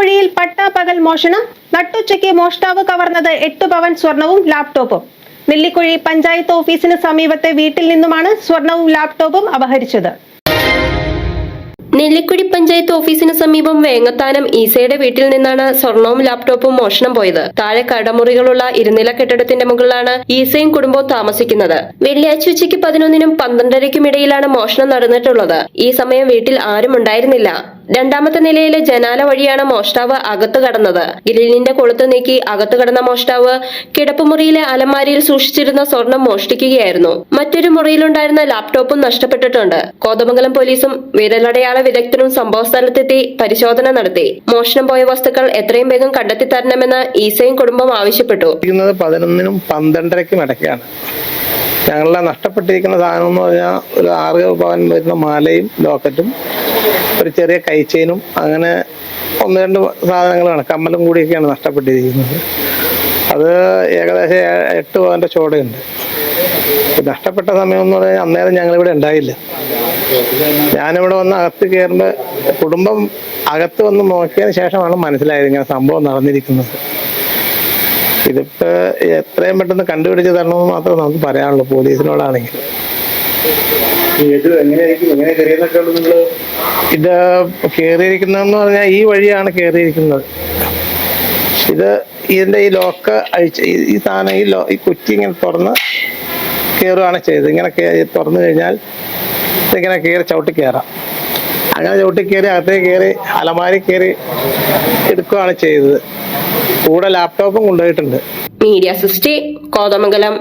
നെല്ലിക്കുഴിയിൽ പട്ടാപ്പകൽ മോഷണം. നട്ടുച്ചയ്ക്ക് മോഷ്ടാവ് കവർന്നത് 8 പവൻ സ്വർണവും ലാപ്ടോപ്പും. നെല്ലിക്കുഴി പഞ്ചായത്ത് ഓഫീസിന് സമീപത്തെ വീട്ടിൽ നിന്നുമാണ് സ്വർണവും ലാപ്ടോപ്പും അപഹരിച്ചത്. നെല്ലിക്കുഴി പഞ്ചായത്ത് ഓഫീസിന് സമീപം വേങ്ങത്താനം ഈസയുടെ വീട്ടിൽ നിന്നാണ് സ്വർണവും ലാപ്ടോപ്പും മോഷണം പോയത്. താഴെ കടമുറികളുള്ള ഇരുനില കെട്ടിടത്തിന്റെ മുകളിലാണ് ഈസയും കുടുംബവും താമസിക്കുന്നത്. വെള്ളിയാഴ്ച ഉച്ചയ്ക്ക് 11നും 12:30ക്കും ഇടയിലാണ് മോഷണം നടന്നിട്ടുള്ളത്. ഈ സമയം വീട്ടിൽ ആരും ഉണ്ടായിരുന്നില്ല. രണ്ടാമത്തെ നിലയിലെ ജനാല വഴിയാണ് മോഷ്ടാവ് അകത്ത് കടന്നത്. ഗ്രില്ലിന്റെ കൊളുത്ത് നീക്കി അകത്ത് കടന്ന മോഷ്ടാവ് കിടപ്പുമുറിയിലെ അലമാരിയിൽ സൂക്ഷിച്ചിരുന്ന സ്വർണം മോഷ്ടിക്കുകയായിരുന്നു. മറ്റൊരു മുറിയിലുണ്ടായിരുന്ന ലാപ്ടോപ്പും നഷ്ടപ്പെട്ടിട്ടുണ്ട്. കോതമംഗലം പോലീസും വിരലടയാള വിദഗ്ധരും സംഭവസ്ഥലത്തെത്തി പരിശോധന നടത്തി. മോഷണം പോയ വസ്തുക്കൾ എത്രയും വേഗം കണ്ടെത്തി തരണമെന്ന് ഈസയും കുടുംബം ആവശ്യപ്പെട്ടു. 11നും 12:30ക്കും ഇടയ്ക്കാണ് ഞങ്ങളുടെ നഷ്ടപ്പെട്ടിരിക്കുന്ന സാധനം എന്ന് പറഞ്ഞാൽ ഒരു 6 പവൻ വരുന്ന മാലയും ലോക്കറ്റും ഒരു ചെറിയ കൈച്ചെയിനും അങ്ങനെ 1-2 സാധനങ്ങളാണ്, കമ്മലും കൂടിയൊക്കെയാണ് നഷ്ടപ്പെട്ടിരിക്കുന്നത്. അത് ഏകദേശം 8 പവന്റെ ചോടയുണ്ട്. നഷ്ടപ്പെട്ട സമയം എന്ന് പറഞ്ഞാൽ അന്നേരം ഞങ്ങളിവിടെ ഉണ്ടായില്ല. ഞാനിവിടെ വന്ന് അകത്ത് കയറുമ്പോൾ കുടുംബം അകത്ത് വന്ന് നോക്കിയതിന് ശേഷമാണ് മനസ്സിലായത് ഇങ്ങനെ സംഭവം നടന്നിരിക്കുന്നത്. ഇതിപ്പോ എത്രയും പെട്ടെന്ന് കണ്ടുപിടിച്ച് തരണമെന്ന് മാത്രമേ നമുക്ക് പറയാനുള്ളൂ പോലീസിനോടാണെങ്കിൽ. ഇത് കയറിയിരിക്കുന്നതെന്ന് പറഞ്ഞാൽ ഈ വഴിയാണ് കയറിയിരിക്കുന്നത്. ഇതിന്റെ ഈ ലോക്ക് അഴിച്ച് ഈ സാധനം ഈ കുറ്റി ഇങ്ങനെ തുറന്ന് കയറുകയാണ് ചെയ്തത്. ഇങ്ങനെ തുറന്നു കഴിഞ്ഞാൽ ഇങ്ങനെ കയറി ചവിട്ടി കയറാം. അങ്ങനെ ചവിട്ടി കയറി അകത്തേക്ക് കയറി അലമാരി കയറി എടുക്കുകയാണ് ചെയ്തത്. കൂടെ ലാപ്ടോപ്പും കൊണ്ടുപോയിട്ടുണ്ട്. മീഡിയ സിസ്റ്റി, കോതമംഗലം.